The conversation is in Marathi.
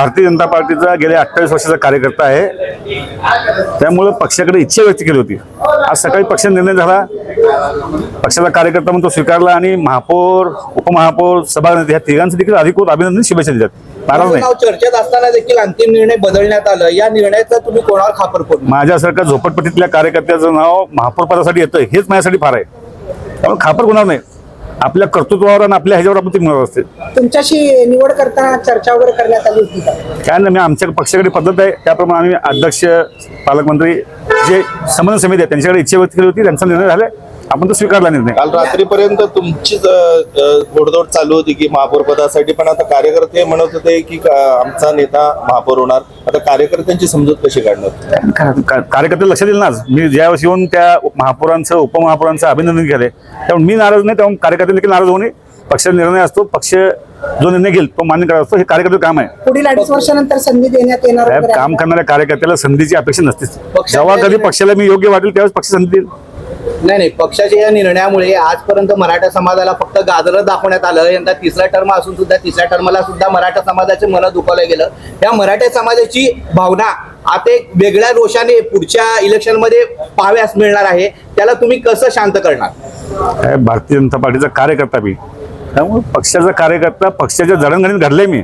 भारतीय जनता पार्टीचा गेल्या 28 वर्षाचा कार्यकर्ता आहे, त्यामुळे पक्षाकडे इच्छा व्यक्त केली होती। आज सकाळी पक्ष निर्णय झाला, पक्षाचा कार्यकर्ता म्हणून तो स्वीकारला आणि महापौर, उपमहापौर, सभापती या तिघांचे देखील अधिकृत अभिनंदन, शुभेच्छा दिल्यात। नाराज नाही। चर्चेत असताना देखील अंतिम निर्णय बदलण्यात आलं, या निर्णयाचा तुम्ही कोणावर खापर फोडणार? माझ्यासारख्या झोपडपट्टीतल्या कार्यकर्त्याचं नाव महापौर पदासाठी येतं हेच माझ्यासाठी फार आहे, त्यामुळे खापर होणार नाही। आपल्या कर्तृत्वावर आणि आपल्या ह्याच्यावर आपण ती मिळवत असते। तुमच्याशी निवड करताना चर्चा वगैरे करण्यात आली होती का? काय नाही, आमच्या पक्षाकडे पद्धत आहे, त्याप्रमाणे आम्ही अध्यक्ष, पालकमंत्री, जे समन्वय समिती आहे त्यांच्याकडे इच्छा व्यक्त केली होती, त्यांचा निर्णय झाला, आपण तो स्वीकारला निर्णय। काल रात्रीपर्यंत तुमचीच घोडदौड चालू होती की महापौर पदासाठी, पण आता कार्यकर्ते म्हणत होते की आमचा नेता महापौर होणार। आता कार्यकर्त्यांची समजूत कशी काढणार? कार्यकर्ते लक्ष दिलं ना, मी ज्यावेळेस येऊन त्या महापौरांचं, उपमहापौरांचं अभिनंदन केलंय, त्यामुळे मी नाराज नाही, त्यामुळे कार्यकर्ते देखील नाराज होऊ नये। पक्षाचा निर्णय असतो, पक्ष जो निर्णय घेईल तो मान्य करावा असतो, हे कार्यकर्ते काम आहे। पुढील 2.5 वर्षानंतर संधी देण्यात येणार साहेब, वगैरे काम आहे का? करणाऱ्या कार्यकर्त्याला संधीची अपेक्षा नसतेच। जेव्हा कधी पक्षाला मी योग्य वाटेल त्यावेळेस पक्ष संधी देईल। नाही, पक्षाच्या या निर्णयामुळे आजपर्यंत मराठा समाजाला फक्त गाजर दाखवण्यात आलं। यंदा तिसरा टर्म असून सुद्धा तिसऱ्या टर्मला सुद्धा मराठा समाजाचे मन दुखावलं गेलं। त्या मराठा समाजाची भावना आता एक वेगळ्या रोषाने पुढच्या इलेक्शन मध्ये पाहाव्यास मिळणार आहे, त्याला तुम्ही कसं शांत करणार? भारतीय जनता पार्टीचा कार्यकर्ता मी, त्यामुळे पक्षाचा कार्यकर्ता, पक्षाच्या जडणघडणीत घडले मी।